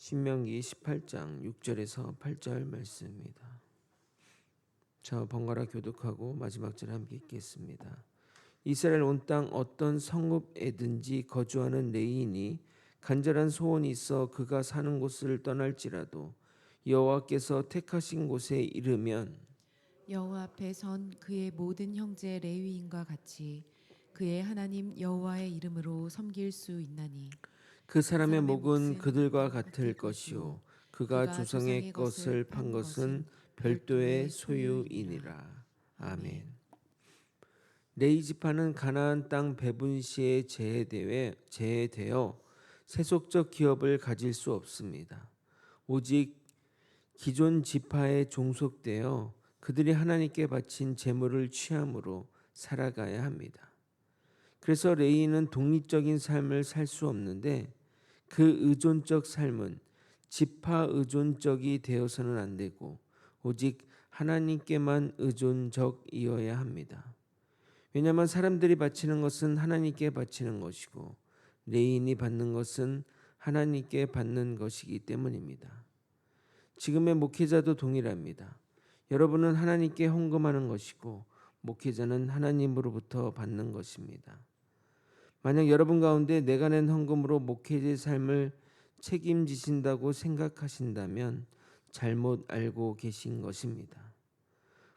신명기 18장 6절에서 8절 말씀입니다. 저 번갈아 교독하고 마지막 절 함께 읽겠습니다. 이스라엘 온 땅 어떤 성읍에든지 거주하는 레위인이 간절한 소원이 있어 그가 사는 곳을 떠날지라도 여호와께서 택하신 곳에 이르면 여호와 앞에 선 그의 모든 형제 레위인과 같이 그의 하나님 여호와의 이름으로 섬길 수 있나니 그 그 사람의 사람의 목은 몫은 그들과 그들과 같을 같을 것이요 것이요 그가 그가 조상의 조상의 것을 것을 판 판 것은 것은 별도의 별도의 소유이니라. 소유이니라. 아멘. 아멘. 레위 지파는 가나안 땅 배분 시에 제해되어 세속적 기업을 가질 수 없습니다. 오직 기존 지파에 종속되어 그들이 하나님께 바친 제물을 취함으로 살아가야 합니다. 그래서 레위는 독립적인 삶을 살 수 없는데 그 의존적 삶은 지파 의존적이 되어서는 안 되고 오직 하나님께만 의존적이어야 합니다. 왜냐하면 사람들이 바치는 것은 하나님께 바치는 것이고 레인이 받는 것은 하나님께 받는 것이기 때문입니다. 지금의 목회자도 동일합니다. 여러분은 하나님께 헌금하는 것이고 목회자는 하나님으로부터 받는 것입니다. 만약 여러분 가운데 내가 낸 헌금으로 목회자의 삶을 책임지신다고 생각하신다면 잘못 알고 계신 것입니다.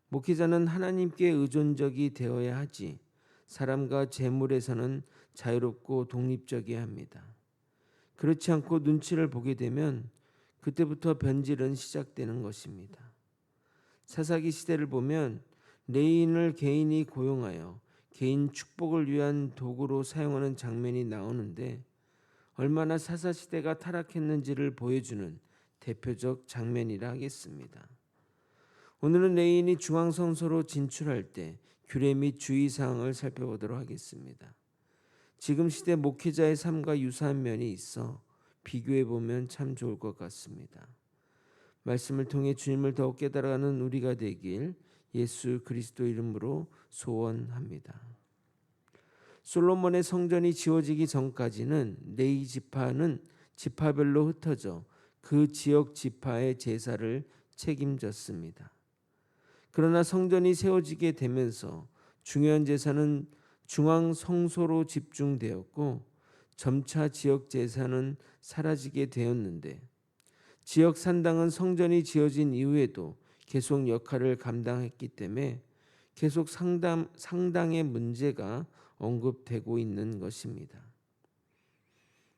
목회자는 하나님께 의존적이 되어야 하지 사람과 재물에서는 자유롭고 독립적이어야 합니다. 그렇지 않고 눈치를 보게 되면 그때부터 변질은 시작되는 것입니다. 사사기 시대를 보면 레위인을 개인이 고용하여 개인 축복을 위한 도구로 사용하는 장면이 나오는데 얼마나 사사 시대가 타락했는지를 보여주는 대표적 장면이라 하겠습니다. 오늘은 레위인이 중앙성소로 진출할 때 규례 및 주의사항을 살펴보도록 하겠습니다. 지금 시대 목회자의 삶과 유사한 면이 있어 비교해 보면 참 좋을 것 같습니다. 말씀을 통해 주님을 더욱 깨달아가는 우리가 되길 예수 그리스도 이름으로 소원합니다. 솔로몬의 성전이 지어지기 전까지는 레위 지파는 지파별로 흩어져 그 지역 지파의 제사를 책임졌습니다. 그러나 성전이 세워지게 되면서 중요한 제사는 중앙 성소로 집중되었고 점차 지역 제사는 사라지게 되었는데 지역 산당은 성전이 지어진 이후에도 계속 역할을 감당했기 때문에 계속 상당의 문제가 언급되고 있는 것입니다.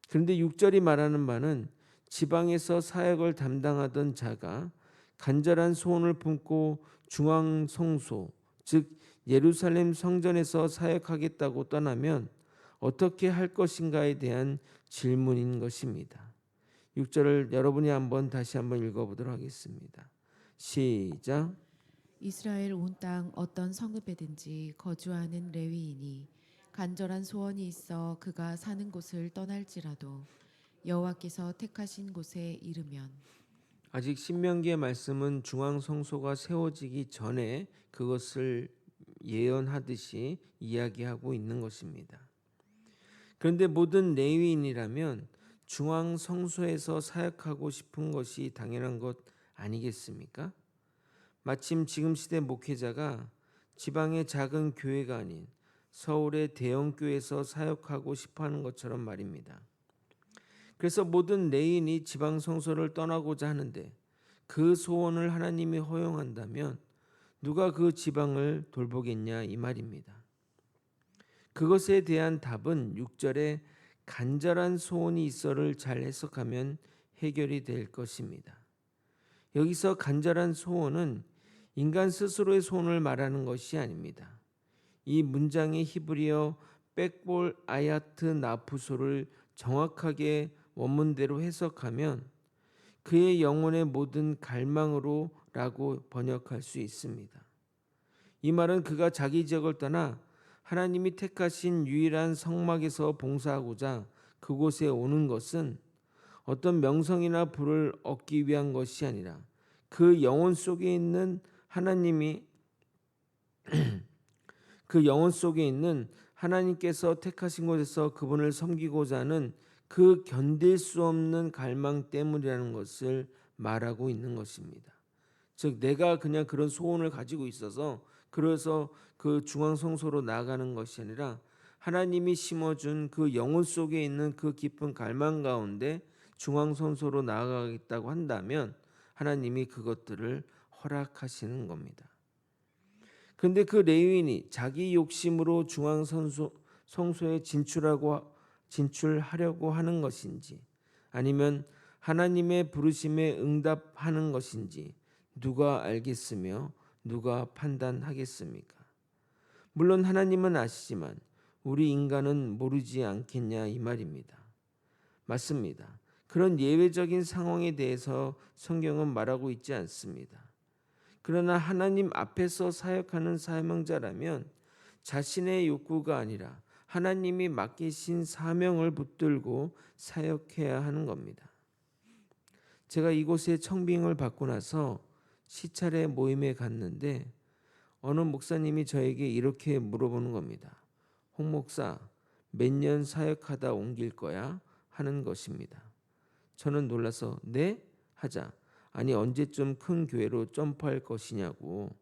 그런데 6절이 말하는 바는 지방에서 사역을 담당하던 자가 간절한 소원을 품고 중앙 성소, 즉 예루살렘 성전에서 사역하겠다고 떠나면 어떻게 할 것인가에 대한 질문인 것입니다. 6절을 여러분이 다시 한번 읽어보도록 하겠습니다. 시작. 이스라엘 온 땅 어떤 성읍에든지 거주하는 레위인이 간절한 소원이 있어 그가 사는 곳을 떠날지라도 여호와께서 택하신 곳에 이르면 아직 신명기의 말씀은 중앙 성소가 세워지기 전에 그것을 예언하듯이 이야기하고 있는 것입니다. 그런데 모든 레위인이라면 중앙 성소에서 사역하고 싶은 것이 당연한 것 아니겠습니까? 마침 지금 시대 목회자가 지방의 작은 교회가 아닌 서울의 대형 교회에서 사역하고 싶어 하는 것처럼 말입니다. 그래서 모든 레인이 지방 성소를 떠나고자 하는데 그 소원을 하나님이 허용한다면 누가 그 지방을 돌보겠냐 이 말입니다. 그것에 대한 답은 6절에 간절한 소원이 있어를 잘 해석하면 해결이 될 것입니다. 여기서 간절한 소원은 인간 스스로의 소원을 말하는 것이 아닙니다. 이 문장의 히브리어 백볼 아야트 나푸소를 정확하게 원문대로 해석하면 그의 영혼의 모든 갈망으로라고 번역할 수 있습니다. 이 말은 그가 자기 지역을 떠나 하나님이 택하신 유일한 성막에서 봉사하고자 그곳에 오는 것은 어떤 명성이나 부를 얻기 위한 것이 아니라 그 영혼 속에 있는 그 영혼 속에 있는 하나님께서 택하신 곳에서 그분을 섬기고자 하는 그 견딜 수 없는 갈망 때문이라는 것을 말하고 있는 것입니다. 즉 내가 그냥 그런 소원을 가지고 있어서 그래서 그 중앙성소로 나아가는 것이 아니라 하나님이 심어준 그 영혼 속에 있는 그 깊은 갈망 가운데 중앙성소로 나아가겠다고 한다면 하나님이 그것들을 허락하시는 겁니다. 그런데 그 레위인이 자기 욕심으로 중앙성소에 진출하려고 하는 것인지 아니면 하나님의 부르심에 응답하는 것인지 누가 알겠으며 누가 판단하겠습니까? 물론 하나님은 아시지만 우리 인간은 모르지 않겠냐 이 말입니다. 맞습니다. 그런 예외적인 상황에 대해서 성경은 말하고 있지 않습니다. 그러나 하나님 앞에서 사역하는 사명자라면 자신의 욕구가 아니라 하나님이 맡기신 사명을 붙들고 사역해야 하는 겁니다. 제가 이곳에 청빙을 받고 나서 시찰의 모임에 갔는데 어느 목사님이 저에게 이렇게 물어보는 겁니다. 홍 목사, 몇 년 사역하다 옮길 거야? 하는 것입니다. 저는 놀라서 네? 하자. 아니 언제쯤 큰 교회로 점프할 것이냐고.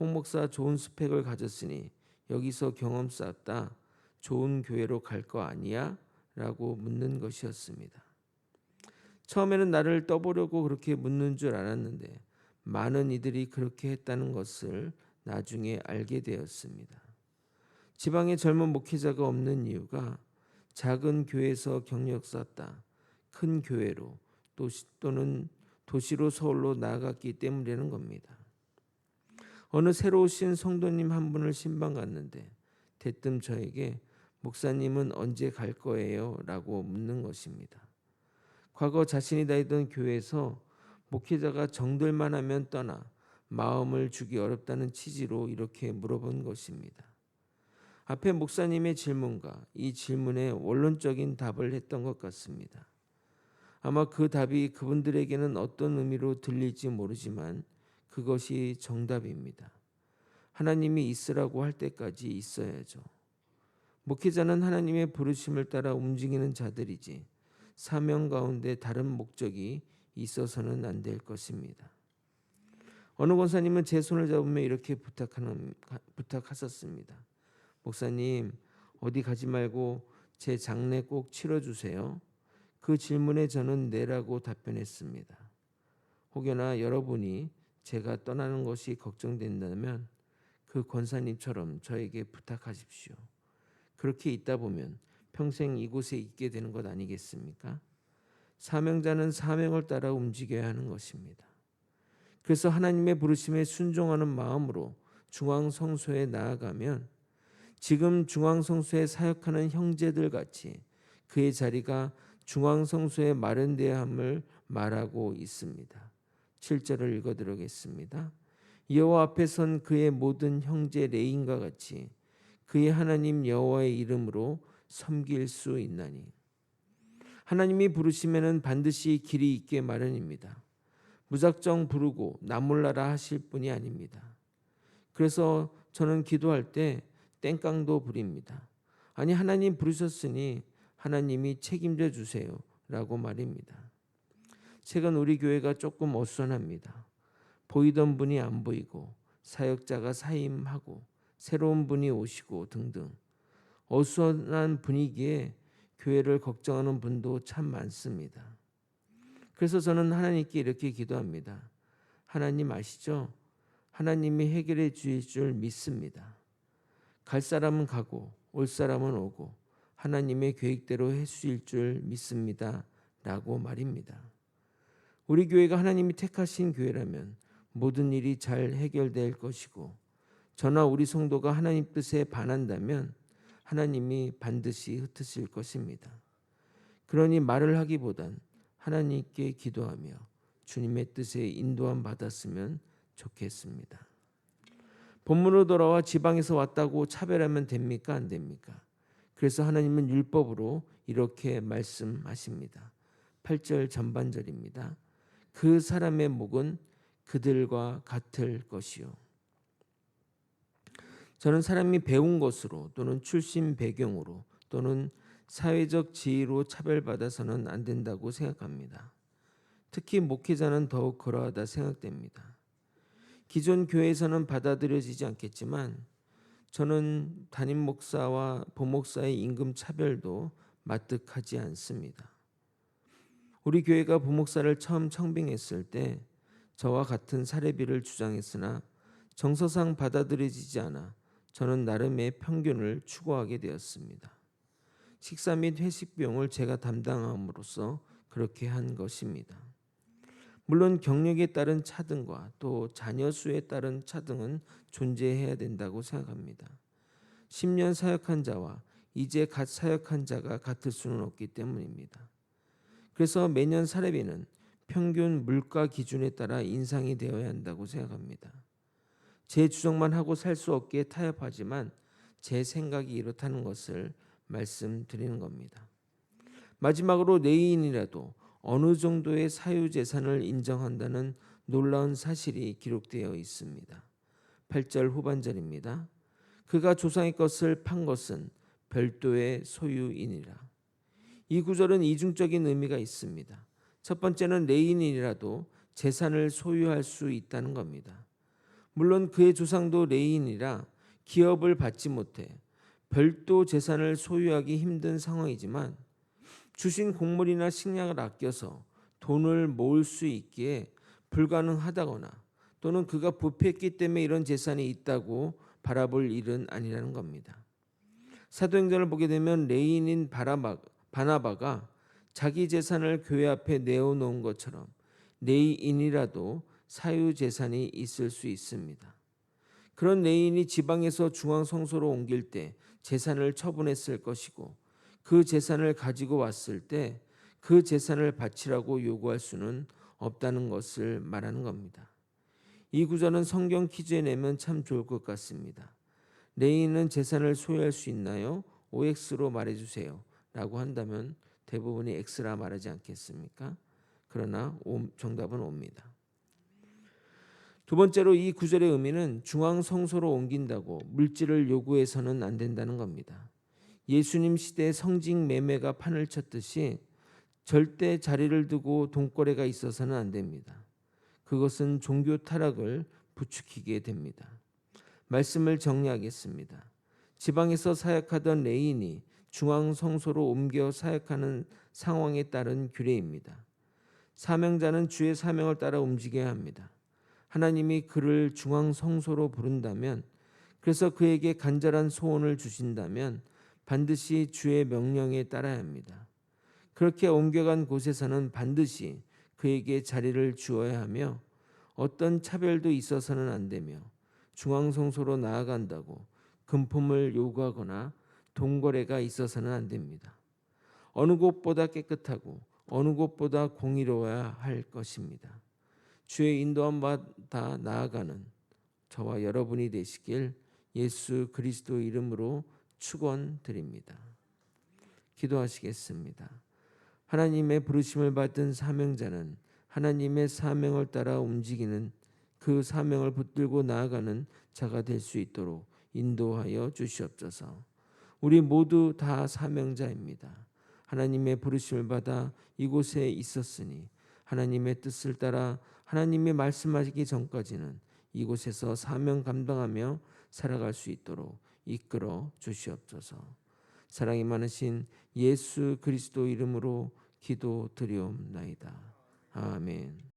홍 목사 좋은 스펙을 가졌으니 여기서 경험 쌓았다. 좋은 교회로 갈 거 아니야? 라고 묻는 것이었습니다. 처음에는 나를 떠보려고 그렇게 묻는 줄 알았는데 많은 이들이 그렇게 했다는 것을 나중에 알게 되었습니다. 지방에 젊은 목회자가 없는 이유가 작은 교회에서 경력 쌓았다. 큰 교회로 또는 도시로 서울로 나아갔기 때문이라는 겁니다. 어느 새로 오신 성도님 한 분을 신방 갔는데 대뜸 저에게 목사님은 언제 갈 거예요? 라고 묻는 것입니다. 과거 자신이 다니던 교회에서 목회자가 정들만 하면 떠나 마음을 주기 어렵다는 취지로 이렇게 물어본 것입니다. 앞에 목사님의 질문과 이 질문에 원론적인 답을 했던 것 같습니다. 아마 그 답이 그분들에게는 어떤 의미로 들릴지 모르지만 그것이 정답입니다. 하나님이 있으라고 할 때까지 있어야죠. 목회자는 하나님의 부르심을 따라 움직이는 자들이지 사명 가운데 다른 목적이 있어서는 안 될 것입니다. 어느 권사님은 제 손을 잡으며 이렇게 부탁하셨습니다. 목사님, 어디 가지 말고 제 장례 꼭 치러주세요. 그 질문에 저는 네라고 답변했습니다. 혹여나 여러분이 제가 떠나는 것이 걱정된다면 그 권사님처럼 저에게 부탁하십시오. 그렇게 있다 보면 평생 이곳에 있게 되는 것 아니겠습니까? 사명자는 사명을 따라 움직여야 하는 것입니다. 그래서 하나님의 부르심에 순종하는 마음으로 중앙성소에 나아가면 지금 중앙성소에 사역하는 형제들 같이 그의 자리가 중앙성소에 마련되어야 함을 말하고 있습니다. 7절을 읽어드리겠습니다. 여호와 앞에 선 그의 모든 형제 레인과 같이 그의 하나님 여호와의 이름으로 섬길 수 있나니. 하나님이 부르시면은 반드시 길이 있게 마련입니다. 무작정 부르고 나 몰라라 하실 분이 아닙니다. 그래서 저는 기도할 때 땡깡도 부립니다. 아니 하나님 부르셨으니 하나님이 책임져 주세요 라고 말입니다. 최근 우리 교회가 조금 어수선합니다. 보이던 분이 안 보이고 사역자가 사임하고 새로운 분이 오시고 등등 어수선한 분위기에 교회를 걱정하는 분도 참 많습니다. 그래서 저는 하나님께 이렇게 기도합니다. 하나님 아시죠? 하나님이 해결해 주실 줄 믿습니다. 갈 사람은 가고 올 사람은 오고 하나님의 계획대로 해주실 줄 믿습니다. 라고 말입니다. 우리 교회가 하나님이 택하신 교회라면 모든 일이 잘 해결될 것이고 저나 우리 성도가 하나님 뜻에 반한다면 하나님이 반드시 흩으실 것입니다. 그러니 말을 하기보단 하나님께 기도하며 주님의 뜻에 인도함 받았으면 좋겠습니다. 본문으로 돌아와 지방에서 왔다고 차별하면 됩니까? 안 됩니까? 그래서 하나님은 율법으로 이렇게 말씀하십니다. 8절 전반절입니다. 그 사람의 목은 그들과 같을 것이요. 저는 사람이 배운 것으로 또는 출신 배경으로 또는 사회적 지위로 차별받아서는 안 된다고 생각합니다. 특히 목회자는 더욱 그러하다 생각됩니다. 기존 교회에서는 받아들여지지 않겠지만 저는 담임 목사와 부목사의 임금 차별도 마뜩하지 않습니다. 우리 교회가 부목사를 처음 청빙했을 때 저와 같은 사례비를 주장했으나 정서상 받아들여지지 않아 저는 나름의 평균을 추구하게 되었습니다. 식사 및 회식 비용을 제가 담당함으로써 그렇게 한 것입니다. 물론 경력에 따른 차등과 또 자녀 수에 따른 차등은 존재해야 된다고 생각합니다. 10년 사역한 자와 이제 갓 사역한 자가 같을 수는 없기 때문입니다. 그래서 매년 사례비는 평균 물가 기준에 따라 인상이 되어야 한다고 생각합니다. 제 주장만 하고 살 수 없기에 타협하지만 제 생각이 이렇다는 것을 말씀드리는 겁니다. 마지막으로 레위인이라도 어느 정도의 사유재산을 인정한다는 놀라운 사실이 기록되어 있습니다. 8절 후반절입니다. 그가 조상의 것을 판 것은 별도의 소유이니라. 이 구절은 이중적인 의미가 있습니다. 첫 번째는 레위인이라도 재산을 소유할 수 있다는 겁니다. 물론 그의 조상도 레위인이라 기업을 받지 못해 별도 재산을 소유하기 힘든 상황이지만 주신 곡물이나 식량을 아껴서 돈을 모을 수 있기에 불가능하다거나 또는 그가 부패했기 때문에 이런 재산이 있다고 바라볼 일은 아니라는 겁니다. 사도행전을 보게 되면 레위인인 바나바가 자기 재산을 교회 앞에 내어놓은 것처럼 레위인이라도 사유재산이 있을 수 있습니다. 그런 레위인이 지방에서 중앙성소로 옮길 때 재산을 처분했을 것이고 그 재산을 가지고 왔을 때 그 재산을 바치라고 요구할 수는 없다는 것을 말하는 겁니다. 이 구절은 성경 퀴즈에 내면 참 좋을 것 같습니다. 레위인은 재산을 소유할 수 있나요? OX로 말해주세요 라고 한다면 대부분이 X라 말하지 않겠습니까? 그러나 정답은 O입니다. 두 번째로 이 구절의 의미는 중앙성소로 옮긴다고 물질을 요구해서는 안 된다는 겁니다. 예수님 시대에 성직 매매가 판을 쳤듯이 절대 자리를 두고 돈거래가 있어서는 안 됩니다. 그것은 종교 타락을 부추기게 됩니다. 말씀을 정리하겠습니다. 지방에서 사역하던 레위인이 중앙성소로 옮겨 사역하는 상황에 따른 규례입니다. 사명자는 주의 사명을 따라 움직여야 합니다. 하나님이 그를 중앙성소로 부른다면, 그래서 그에게 간절한 소원을 주신다면 반드시 주의 명령에 따라야 합니다. 그렇게 옮겨간 곳에서는 반드시 그에게 자리를 주어야 하며 어떤 차별도 있어서는 안 되며 중앙성소로 나아간다고 금품을 요구하거나 돈거래가 있어서는 안 됩니다. 어느 곳보다 깨끗하고 어느 곳보다 공의로워야 할 것입니다. 주의 인도함 받아 나아가는 저와 여러분이 되시길 예수 그리스도 이름으로 축원드립니다. 기도하시겠습니다. 하나님의 부르심을 받은 사명자는 하나님의 사명을 따라 움직이는 그 사명을 붙들고 나아가는 자가 될 수 있도록 인도하여 주시옵소서. 우리 모두 다 사명자입니다. 하나님의 부르심을 받아 이곳에 있었으니 하나님의 뜻을 따라 하나님이 말씀하시기 전까지는 이곳에서 사명 감당하며 살아갈 수 있도록 이끌어 주시옵소서. 사랑이 많으신 예수 그리스도 이름으로 기도드리옵나이다. 아멘.